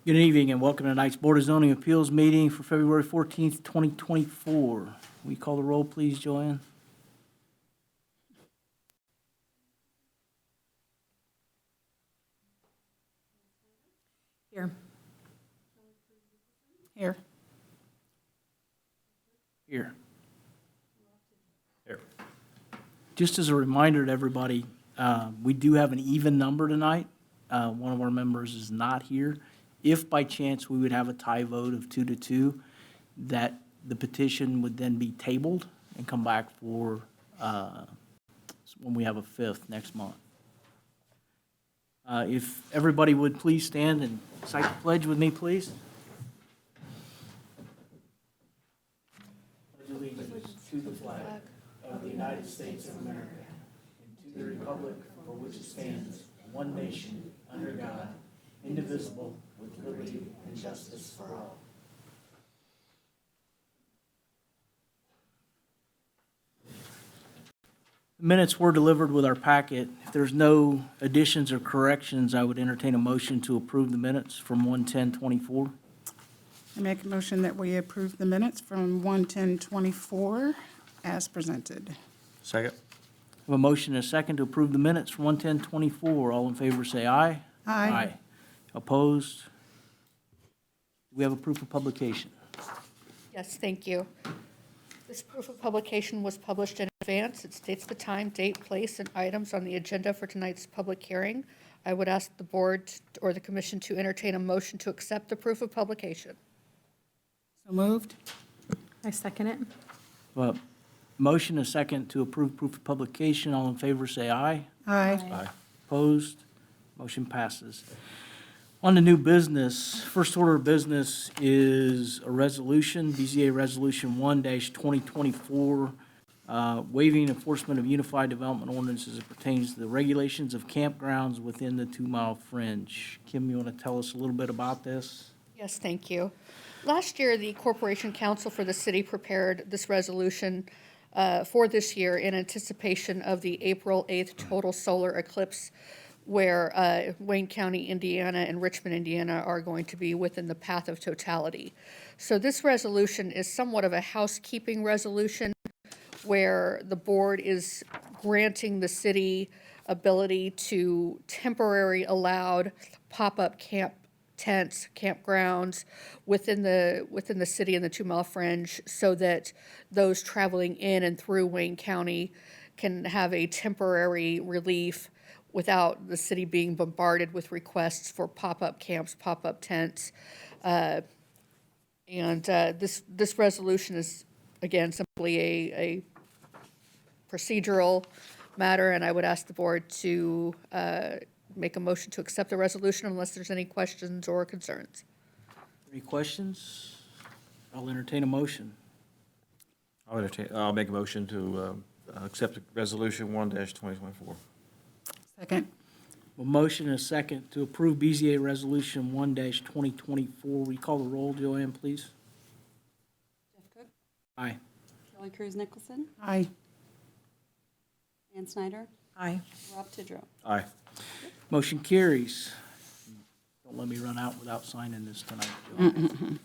Good evening and welcome to tonight's Board of Zoning Appeals meeting for February 14th, 2024. Will you call the roll, please, Joanne? Here. Here. Here. Just as a reminder to everybody, we do have an even number tonight. One of our members is not here. If by chance we would have a tie vote of 2-2, that the petition would then be tabled and come back for when we have a fifth next month. If everybody would please stand and cite the pledge with me, please. Pledge allegiance to the flag of the United States of America and to the republic for which it stands, one nation, under God, indivisible, with liberty and justice for all. The minutes were delivered with our packet. If there's no additions or corrections, I would entertain a motion to approve the minutes from 1/10/24. I make a motion that we approve the minutes from 1/10/24 as presented. Second. I have a motion and a second to approve the minutes from 1/10/24. All in favor say aye. Aye. Opposed? Do we have a proof of publication? Yes, thank you. This proof of publication was published in advance. It states the time, date, place, and items on the agenda for tonight's public hearing. I would ask the board or the commission to entertain a motion to accept the proof of publication. So moved. I second it. Well, motion and a second to approve proof of publication. All in favor say aye. Aye. Opposed? Motion passes. On to new business. First order of business is a resolution, BZA Resolution 1-2024, waiving enforcement of Unified Development Ordinance as it pertains to the regulations of campgrounds within the 2-mile fringe. Kim, you want to tell us a little bit about this? Yes, thank you. Last year, the Corporation Council for the city prepared this resolution for this year in anticipation of the April 8th total solar eclipse, where Wayne County, Indiana, and Richmond, Indiana are going to be within the path of totality. So this resolution is somewhat of a housekeeping resolution where the board is granting the city ability to temporary allowed pop-up camp tents, campgrounds within the city and the 2-mile fringe so that those traveling in and through Wayne County can have a temporary relief without the city being bombarded with requests for pop-up camps, pop-up tents. This resolution is, again, simply a procedural matter, and I would ask the board to make a motion to accept the resolution unless there's any questions or concerns. Any questions? I'll entertain a motion. I'll make a motion to accept Resolution 1-2024. Second. A motion and a second to approve BZA Resolution 1-2024. Will you call the roll, Joanne, please? Jeff Cook, Aye. Kelly Cruz Nicholson, Aye. Ann Snyder, Aye. Rob Tidrow. Aye. Motion carries. Don't let me run out without signing this tonight, Joanne.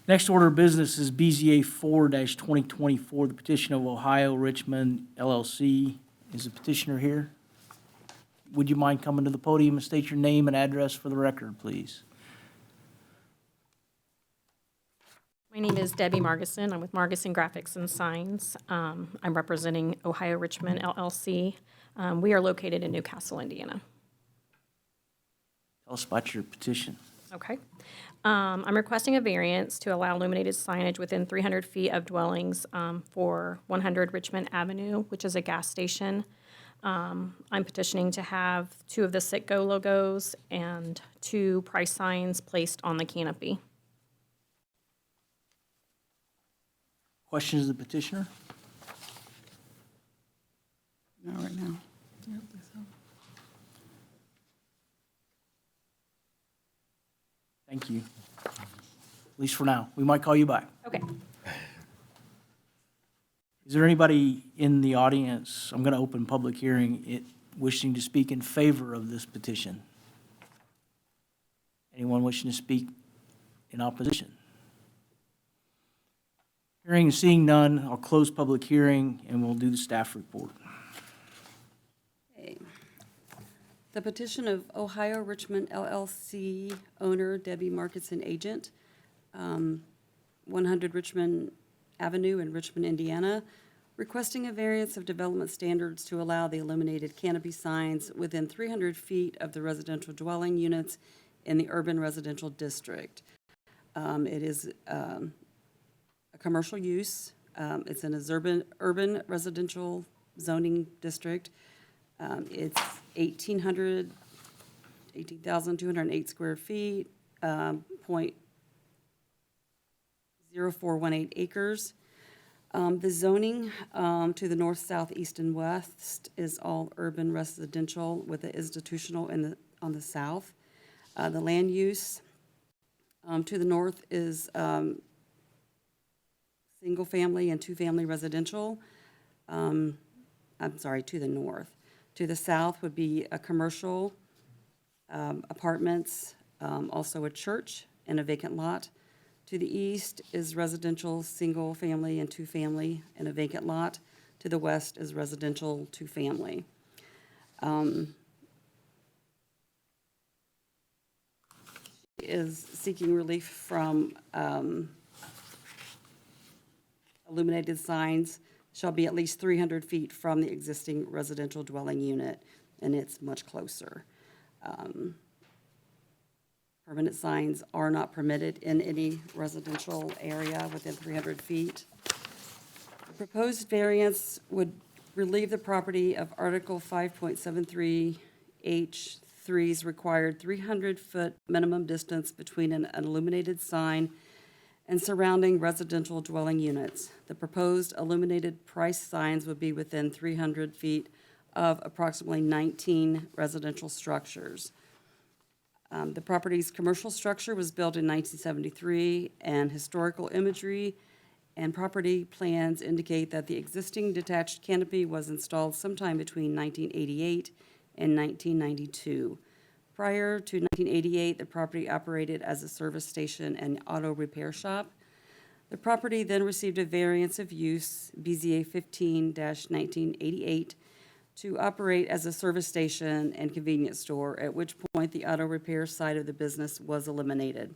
Next order of business is BZA 4-2024, the petition of Ohio Richmond LLC. Is the petitioner here? Would you mind coming to the podium and state your name and address for the record, please? My name is Debbie Margison. I'm with Margison Graphics and Signs. I'm representing Ohio Richmond LLC. We are located in Newcastle, Indiana. Tell us about your petition. Okay. I'm requesting a variance to allow illuminated signage within 300 feet of dwellings for 100 Richmond Avenue, which is a gas station. I'm petitioning to have 2 of the Citgo logos and 2 price signs placed on the canopy. Questions of the petitioner? No, right now. Thank you. At least for now. We might call you back. Okay. Is there anybody in the audience, I'm going to open public hearing, wishing to speak in favor of this petition? Anyone wishing to speak in opposition? Hearing and seeing none, I'll close public hearing and we'll do the staff report. Okay. The petition of Ohio Richmond LLC owner Debbie Markinson agent, 100 Richmond Avenue in Richmond, Indiana, requesting a variance of development standards to allow the illuminated canopy signs within 300 feet of the residential dwelling units in the urban residential district. It is a commercial use. It's in a urban residential zoning district. It's 18,208 square feet, 0.0418 acres. The zoning to the north, south, east, and west is all urban residential with the institutional on the south. The land use to the north is single-family and two-family residential. I'm sorry, to the north. To the south would be a commercial, apartments, also a church and a vacant lot. To the east is residential, single-family and two-family and a vacant lot. To the west is residential, two-family. Is seeking relief from illuminated signs shall be at least 300 feet from the existing residential dwelling unit, and it's much closer. Permanent signs are not permitted in any residential area within 300 feet. The proposed variance would relieve the property of Article 5.73H3's required 300-foot minimum distance between an illuminated sign and surrounding residential dwelling units. The proposed illuminated price signs would be within 300 feet of approximately 19 residential structures. The property's commercial structure was built in 1973, and historical imagery and property plans indicate that the existing detached canopy was installed sometime between 1988 and 1992. Prior to 1988, the property operated as a service station and auto repair shop. The property then received a variance of use, BZA 15-1988, to operate as a service station and convenience store, at which point the auto repair side of the business was eliminated.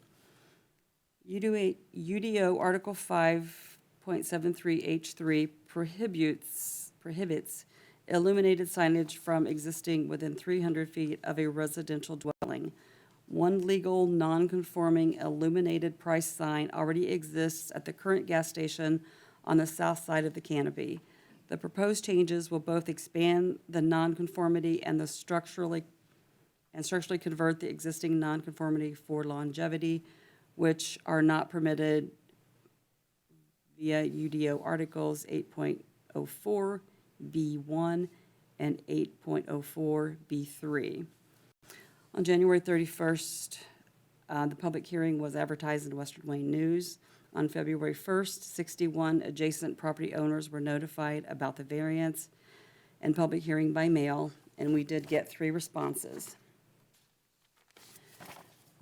UDO Article 5.73H3 prohibits illuminated signage from existing within 300 feet of a residential dwelling. One legal, non-conforming illuminated price sign already exists at the current gas station on the south side of the canopy. The proposed changes will both expand the nonconformity and structurally convert the existing nonconformity for longevity, which are not permitted via UDO Articles 8.04 B1 and 8.04 B3. On January 31st, the public hearing was advertised in the Western Wayne News. On February 1st, 61 adjacent property owners were notified about the variance and public hearing by mail, and we did get 3 responses.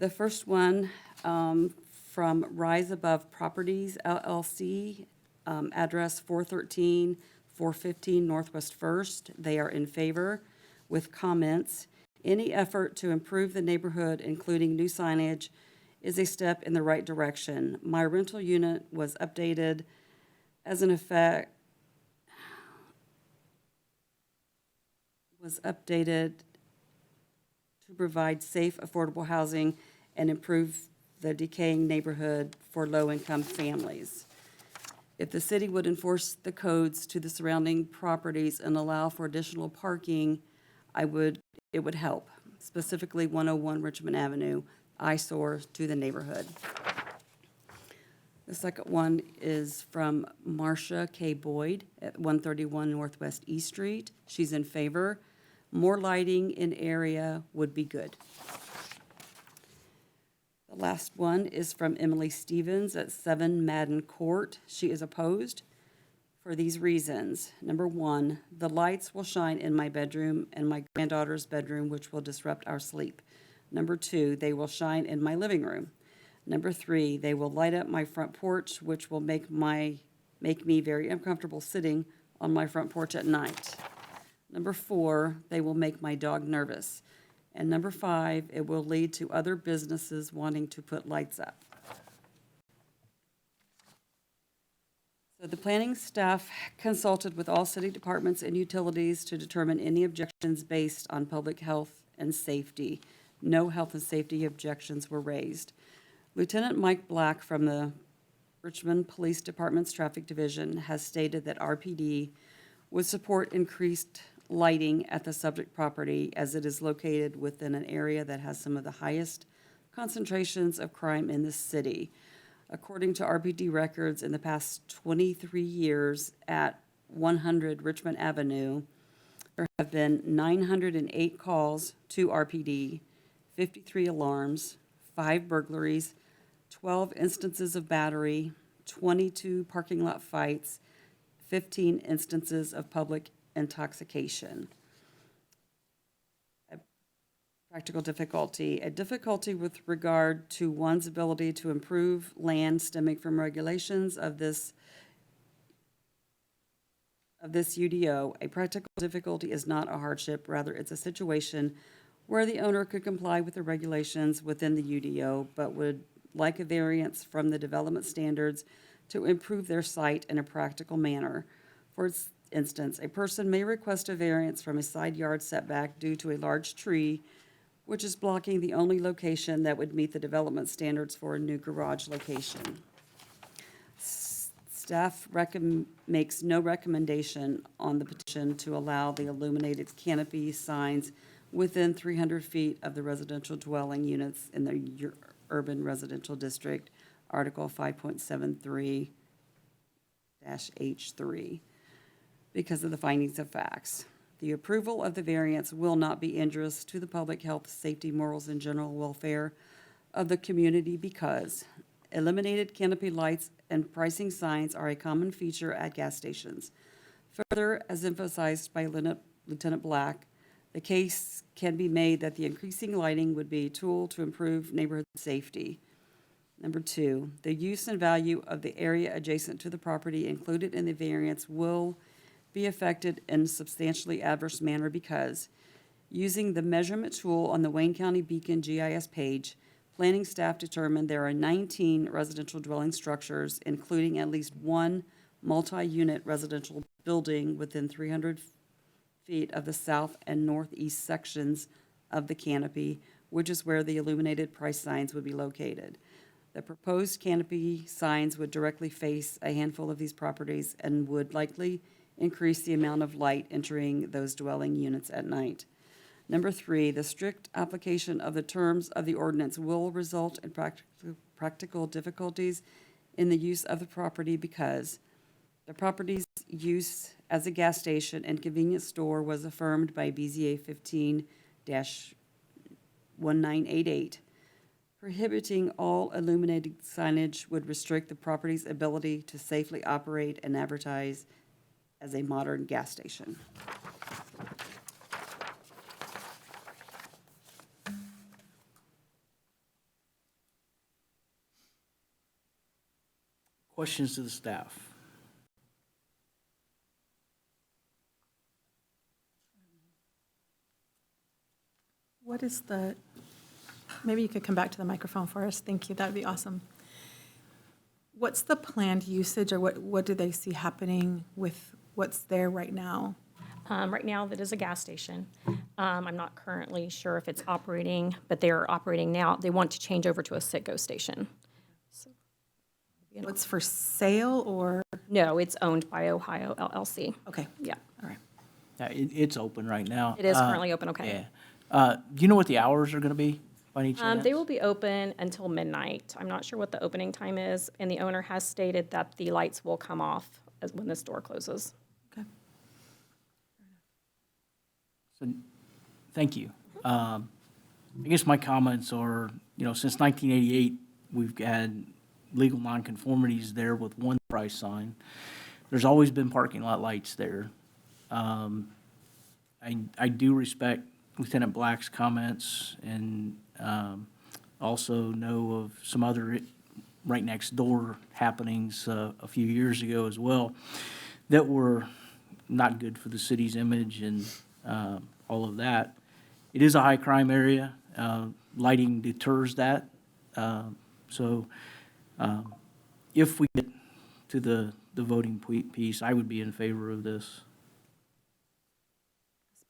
The first one from Rise Above Properties LLC, address 415 Northwest First. They are in favor with comments. Any effort to improve the neighborhood, including new signage, is a step in the right direction. My rental unit was updated as an effect, to provide safe, affordable housing and improve the decaying neighborhood for low-income families. If the city would enforce the codes to the surrounding properties and allow for additional parking, it would help, specifically 101 Richmond Avenue, eyesore to the neighborhood. The second one is from Marcia K. Boyd at 131 Northwest East Street. She's in favor. More lighting in area would be good. The last one is from Emily Stevens at 7 Madden Court. She is opposed for these reasons. Number 1, the lights will shine in my bedroom and my granddaughter's bedroom, which will disrupt our sleep. Number 2, they will shine in my living room. Number 3, they will light up my front porch, which will make me very uncomfortable sitting on my front porch at night. Number 4, they will make my dog nervous. And number 5, it will lead to other businesses wanting to put lights up. So the planning staff consulted with all city departments and utilities to determine any objections based on public health and safety. No health and safety objections were raised. Lieutenant Mike Black from the Richmond Police Department's Traffic Division has stated that RPD would support increased lighting at the subject property as it is located within an area that has some of the highest concentrations of crime in the city. According to RPD records, in the past 23 years at 100 Richmond Avenue, there have been 908 calls to RPD, 53 alarms, 5 burglaries, 12 instances of battery, 22 parking lot fights, 15 instances of public intoxication. Practical difficulty, a difficulty with regard to one's ability to improve land stemming from regulations of this UDO. A practical difficulty is not a hardship, rather it's a situation where the owner could comply with the regulations within the UDO, but would like a variance from the development standards to improve their site in a practical manner. For instance, a person may request a variance from a side yard setback due to a large tree which is blocking the only location that would meet the development standards for a new garage location. Staff makes no recommendation on the petition to allow the illuminated canopy signs within 300 feet of the residential dwelling units in the urban residential district, Article 5.73-H3, because of the findings of facts. The approval of the variance will not be injurious to the public health, safety, morals, and general welfare of the community because illuminated canopy lights and pricing signs are a common feature at gas stations. Further, as emphasized by Lieutenant Black, the case can be made that the increasing lighting would be a tool to improve neighborhood safety. Number 2, the use and value of the area adjacent to the property included in the variance will be affected in a substantially adverse manner because using the measurement tool on the Wayne County Beacon GIS page, planning staff determined there are 19 residential dwelling structures, including at least one multi-unit residential building within 300 feet of the south and northeast sections of the canopy, which is where the illuminated price signs would be located. The proposed canopy signs would directly face a handful of these properties and would likely increase the amount of light entering those dwelling units at night. Number 3, the strict application of the terms of the ordinance will result in practical difficulties in the use of the property because the property's use as a gas station and convenience store was affirmed by BZA 15-1988. Prohibiting all illuminated signage would restrict the property's ability to safely operate and advertise as a modern gas station. Questions to the staff? What is the, maybe you could come back to the microphone for us. Thank you. That'd be awesome. What's the planned usage, or what do they see happening with what's there right now? Right now, that is a gas station. I'm not currently sure if it's operating, but they are operating now. They want to change over to a Citgo station. So, What's for sale or, no, it's owned by Ohio LLC. okay, Yeah, all right. Yeah, it's open right now. it is currently open, okay. Yeah. Do you know what the hours are going to be by any chance? They will be open until midnight. I'm not sure what the opening time is, and the owner has stated that the lights will come off when the store closes. Okay. So, thank you. I guess my comments are, since 1988, we've had legal nonconformities there with one price sign. There's always been parking lot lights there. I do respect Lieutenant Black's comments and Also know of some other right next door happenings a few years ago as well that were not good for the city's image and all of that. It is a high crime area. Lighting deters that. So if we get to the voting piece, I would be in favor of this.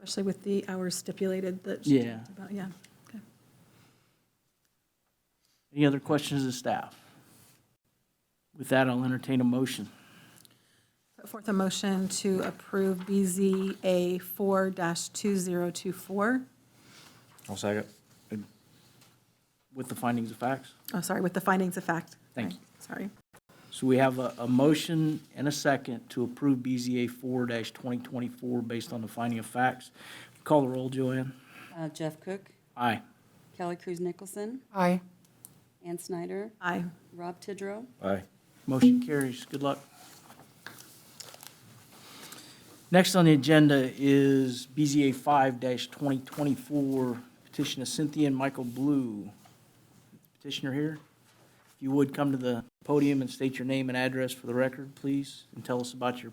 Especially with the hours stipulated that she Yeah. talked about, yeah. Okay. Any other questions of staff? With that, I'll entertain a motion. Put forth a motion to approve BZA 4-2024. I'll second. With the findings of facts? Oh, sorry, with the findings of fact. Thank you. Sorry. So we have a motion and a second to approve BZA 4-2024 based on the finding of facts. Call the roll, Joanne. Jeff Cook, Aye. Kelly Cruz Nicholson, Aye. Ann Snyder, Aye. Rob Tidrow, Aye. Motion carries. Good luck. Next on the agenda is BZA 5-2024 petition of Cynthia and Michael Blue. Petitioner here. If you would come to the podium and state your name and address for the record, please, and tell us about your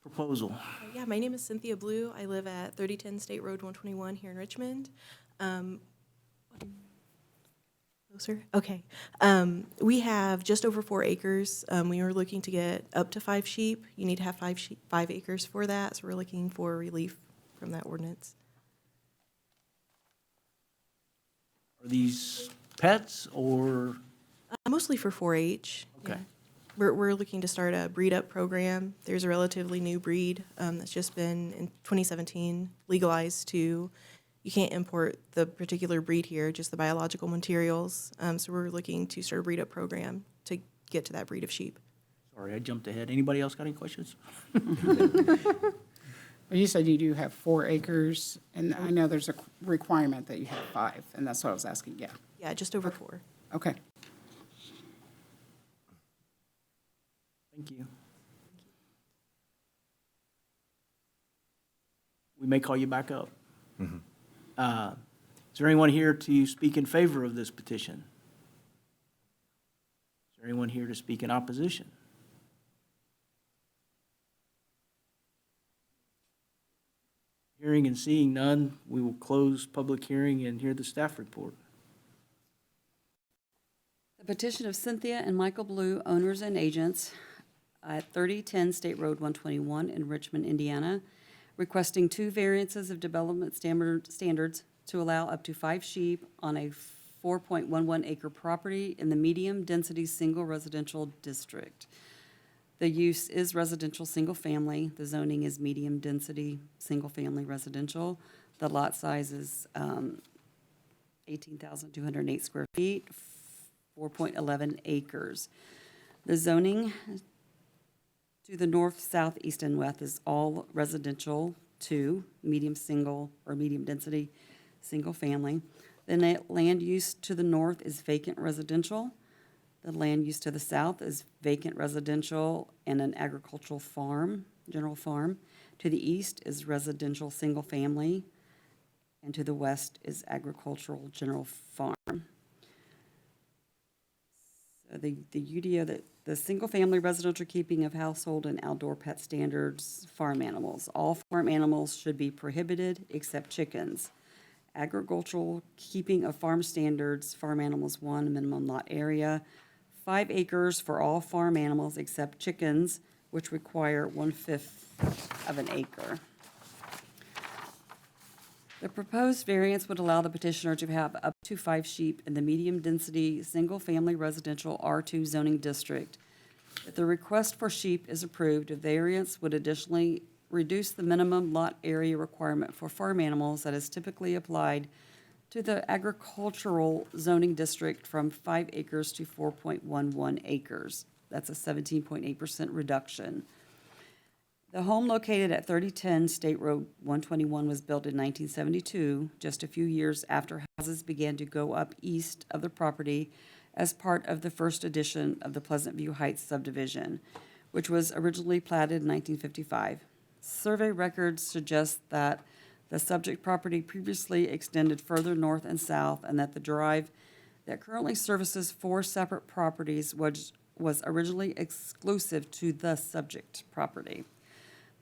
proposal. Yeah, my name is Cynthia Blue. I live at 3010 State Road 121 here in Richmond. Closer? Okay. We have just over 4 acres. We are looking to get up to 5 sheep. You need to have 5 acres for that, so we're looking for relief from that ordinance. Are these pets or? Mostly for 4-H. Okay. Yeah. We're looking to start a breed-up program. There's a relatively new breed that's just been, in 2017, legalized to, you can't import the particular breed here, just the biological materials. So we're looking to start a breed-up program to get to that breed of sheep. Sorry, I jumped ahead. Anybody else got any questions? Well, you said you do have 4 acres, and I know there's a requirement that you have 5, and that's what I was asking, yeah. Yeah, just over 4. Okay. Thank you. We may call you back up. Is there anyone here to speak in favor of this petition? Is there anyone here to speak in opposition? Hearing and seeing none, we will close public hearing and hear the staff report. The petition of Cynthia and Michael Blue, owners and agents, at 3010 State Road 121 in Richmond, Indiana, requesting 2 variances of development standards to allow up to 5 sheep on a 4.11 acre property in the medium-density single residential district. The use is residential single-family. The zoning is medium-density single-family residential. The lot size is 18,208 square feet, 4.11 acres. The zoning to the north, south, east, and west is all residential to medium single or medium density, single family. The land use to the north is vacant residential. The land use to the south is vacant residential and an agricultural farm, general farm. To the east is residential single family, and to the west is agricultural general farm. So the UDO, the single-family residential keeping of household and outdoor pet standards, farm animals. All farm animals should be prohibited except chickens. Agricultural keeping of farm standards, farm animals 1, minimum lot area. 5 acres for all farm animals except chickens, which require 1/5 of an acre. The proposed variance would allow the petitioner to have up to 5 sheep in the medium-density, single-family residential R2 zoning district. If the request for sheep is approved, a variance would additionally reduce the minimum lot area requirement for farm animals that is typically applied to the agricultural zoning district from 5 acres to 4.11 acres. That's a 17.8% reduction. The home located at 3010 State Road 121 was built in 1972, just a few years after houses began to go up east of the property as part of the first edition of the Pleasant View Heights subdivision, which was originally platted in 1955. Survey records suggest that The subject property previously extended further north and south, and that the drive that currently services 4 separate properties was originally exclusive to the subject property.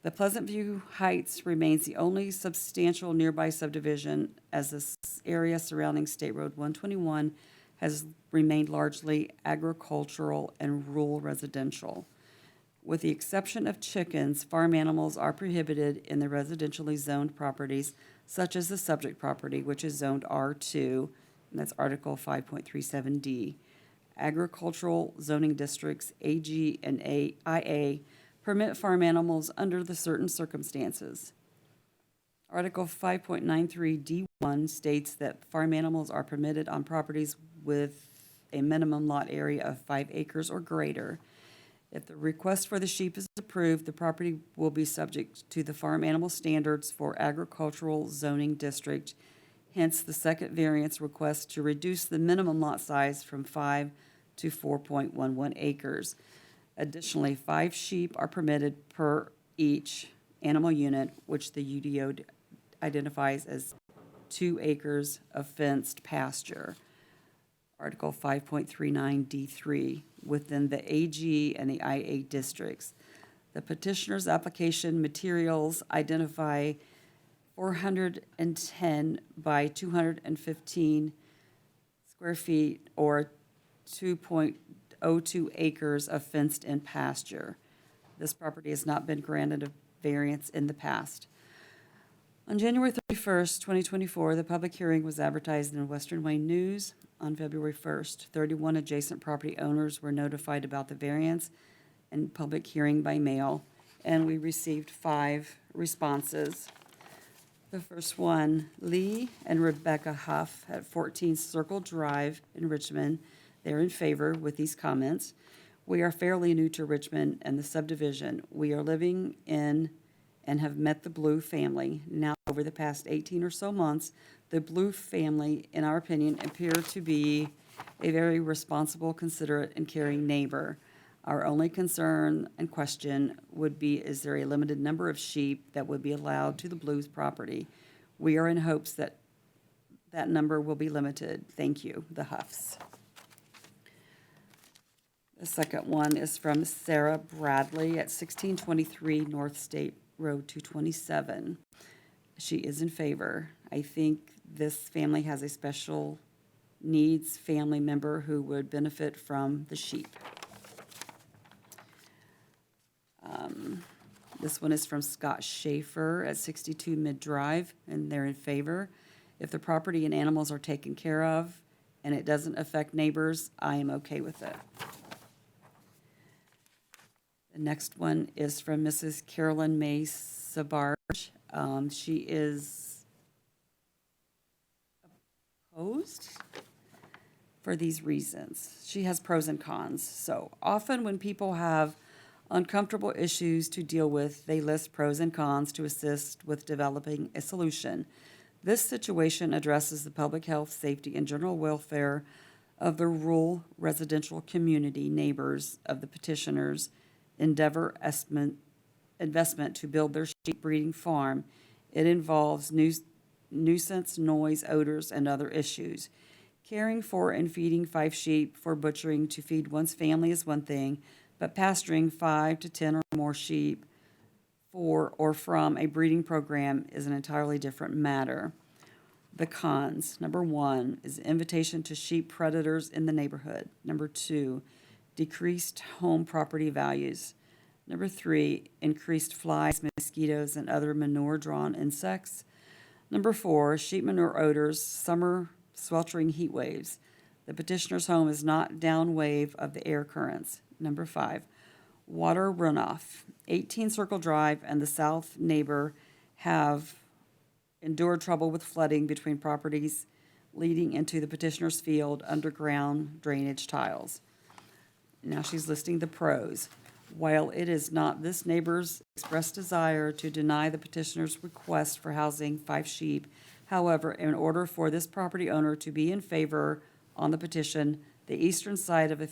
The Pleasant View Heights remains the only substantial nearby subdivision, as this area surrounding State Road 121 has remained largely agricultural and rural residential. With the exception of chickens, farm animals are prohibited in the residentially zoned properties, such as the subject property, which is zoned R2, and that's Article 5.37D. Agricultural zoning districts, AG and IA, permit farm animals under the certain circumstances. Article 5.93D1 states that farm animals are permitted on properties with a minimum lot area of 5 acres or greater. If the request for the sheep is approved, the property will be subject to the farm animal standards for agricultural zoning district. Hence, the second variance request to reduce the minimum lot size from 5 to 4.11 acres. Additionally, 5 sheep are permitted per each animal unit, which the UDO identifies as 2 acres of fenced pasture. Article 5.39D3, within the AG and the IA districts. The petitioner's application materials identify 410 by 215 square feet or 2.02 acres of fenced-in pasture. This property has not been granted a variance in the past. On January 31st, 2024, the public hearing was advertised in the Western Wayne News. On February 1st, 31 adjacent property owners were notified about the variance and public hearing by mail, and we received 5 responses. The first one, Lee and Rebecca Huff at 14 Circle Drive in Richmond. They're in favor with these comments. We are fairly new to Richmond and the subdivision. We are living in and have met the Blue family. Now, over the past 18 or so months, the Blue family, in our opinion, appear to be a very responsible, considerate, and caring neighbor. Our only concern and question would be, is there a limited number of sheep that would be allowed to the Blues property? We are in hopes that that number will be limited. Thank you, the Huffs. The second one is from Sarah Bradley at 1623 North State Road 227. She is in favor. I think this family has a special needs family member who would benefit from the sheep. This one is from Scott Schaefer at 62 Mid Drive, and they're in favor. If the property and animals are taken care of and it doesn't affect neighbors, I am okay with it. The next one is from Mrs. Carolyn May Sabarge. She is opposed for these reasons. She has pros and cons. So often when people have uncomfortable issues to deal with, they list pros and cons to assist with developing a solution. This situation addresses the public health, safety, and general welfare of the rural residential community neighbors of the petitioners' investment to build their sheep breeding farm. It involves nuisance, noise, odors, and other issues. Caring for and feeding 5 sheep for butchering to feed one's family is one thing, but pasturing 5 to 10 or more sheep for or from a breeding program is an entirely different matter. The cons. Number 1 is invitation to sheep predators in the neighborhood. Number 2, decreased home property values. Number 3, increased flies, mosquitoes, and other manure-drawn insects. Number 4, sheep manure odors, summer sweltering heat waves. The petitioner's home is not downwave of the air currents. Number 5, water runoff. 18 Circle Drive and the south neighbor have endured trouble with flooding between properties leading into the petitioner's field underground drainage tiles. Now she's listing the pros. While it is not this neighbor's expressed desire to deny the petitioner's request for housing 5 sheep, however, in order for this property owner to be in favor on the petition, the eastern side of a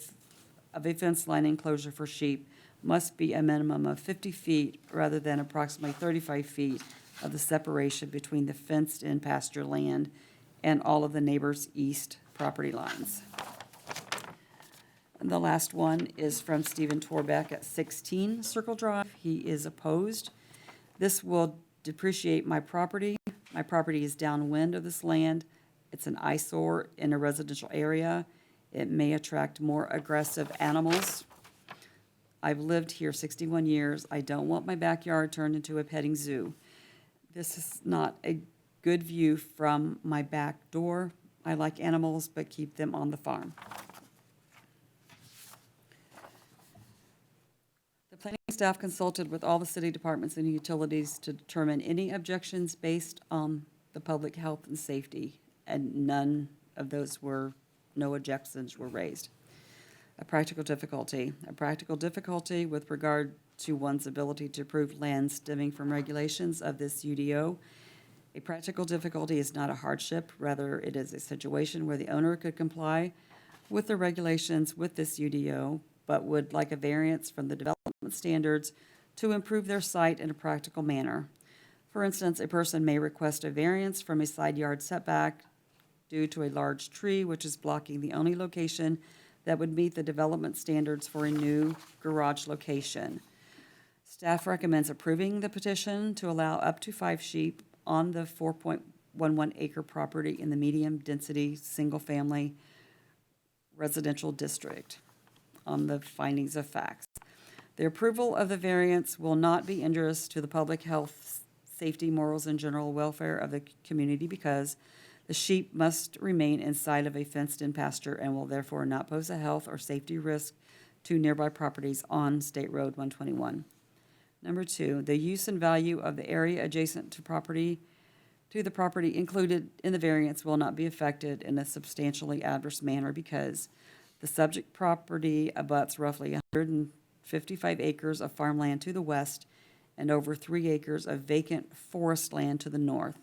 fence line enclosure for sheep must be a minimum of 50 feet rather than approximately 35 feet of the separation between the fenced-in pasture land and all of the neighbors' east property lines. And the last one is from Stephen Torbeck at 16 Circle Drive. He is opposed. This will depreciate my property. My property is downwind of this land. It's an eyesore in a residential area. It may attract more aggressive animals. I've lived here 61 years. I don't want my backyard turned into a petting zoo. This is not a good view from my back door. I like animals, but keep them on the farm. The planning staff consulted with all the city departments and utilities to determine any objections based on the public health and safety, and no objections were raised. A practical difficulty with regard to one's ability to approve land stemming from regulations of this UDO. A practical difficulty is not a hardship, rather it is a situation where the owner could comply with the regulations with this UDO, but would like a variance from the development standards to improve their site in a practical manner. For instance, a person may request a variance from a side yard setback due to a large tree which is blocking the only location that would meet the development standards for a new garage location. Staff recommends approving the petition to allow up to 5 sheep on the 4.11 acre property in the medium-density, single-family residential district on the findings of facts. The approval of the variance will not be injurious to the public health, safety, morals, and general welfare of the community because the sheep must remain inside of a fenced-in pasture and will therefore not pose a health or safety risk to nearby properties on State Road 121. Number 2, the use and value of the area adjacent to the property included in the variance will not be affected in a substantially adverse manner because the subject property abuts roughly 155 acres of farmland to the west and over 3 acres of vacant forest land to the north.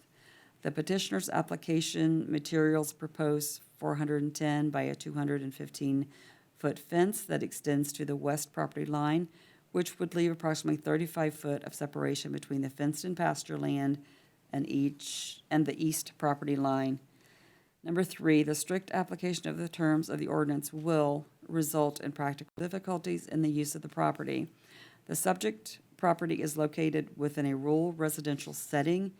The petitioner's application materials propose 410 by a 215-foot fence that extends to the west property line, which would leave approximately 35 foot of separation between the fenced-in pasture land and the east property line. Number 3, the strict application of the terms of the ordinance will result in practical difficulties in the use of the property. The subject property is located within a rural residential setting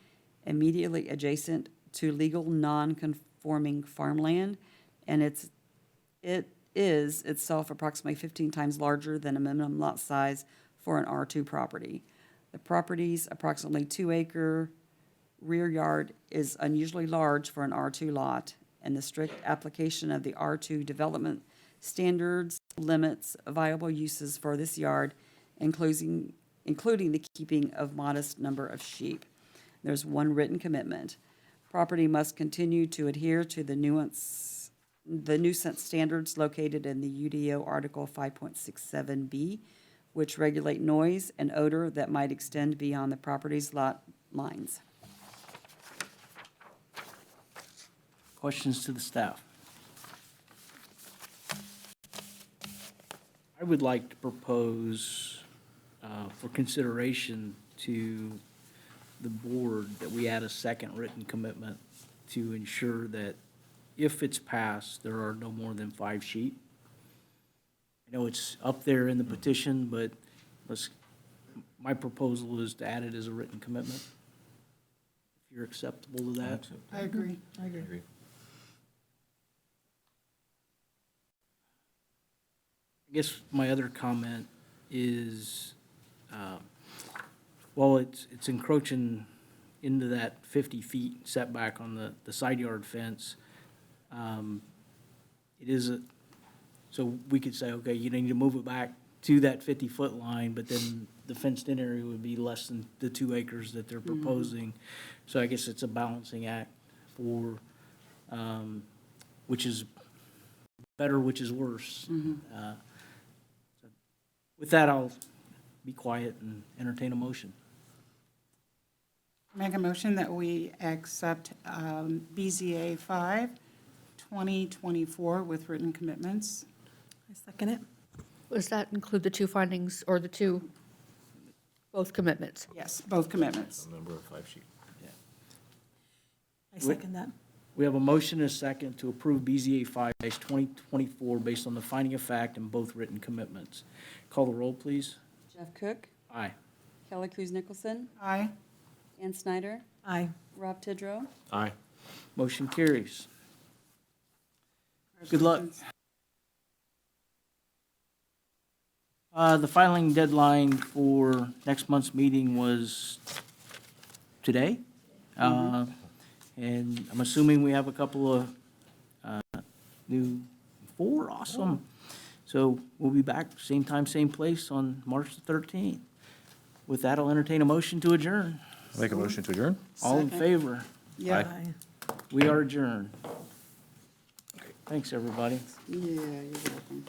immediately adjacent to legal non-conforming farmland, and it is itself approximately 15 times larger than a minimum lot size for an R2 property. The property's approximately 2-acre rear yard is unusually large for an R2 lot, and the strict application of the R2 development standards limits viable uses for this yard, including the keeping of modest number of sheep. There's one written commitment. Property must continue to adhere to the nuisance standards located in the UDO Article 5.67B, which regulate noise and odor that might extend beyond the property's lot lines. Questions to the staff? I would like to propose for consideration to the board that we add a second written commitment to ensure that if it's passed, there are no more than 5 sheep. I know it's up there in the petition, but my proposal is to add it as a written commitment. If you're acceptable to that. I agree. Agree. I guess my other comment is, while it's encroaching into that 50 feet setback on the side yard fence, it is so we could say, okay, you need to move it back to that 50-foot line, but then the fenced-in area would be less than the 2 acres that they're proposing. So I guess it's a balancing act for, which is better, which is worse. So with that, I'll be quiet and entertain a motion. Make a motion that we accept BZA 5, 2024 with written commitments. I second it. Does that include the 2 findings or the 2 both commitments. Yes, both commitments. Number of 5 sheet. I second that. We have a motion and a second to approve BZA 5-2024 based on the finding of fact and both written commitments. Call the roll, please. Jeff Cook, Aye. Kelly Cruz Nicholson, Aye. Ann Snyder, Aye. Rob Tidrow. Aye. Motion carries. Good luck. The filing deadline for next month's meeting was today. And I'm assuming we have a couple of new, 4, awesome. So we'll be back, same time, same place on March the 13th. With that, I'll entertain a motion to adjourn. Make a motion to adjourn? All in Second. favor? Yeah, We are adjourned. Thanks, everybody. yeah, you're welcome.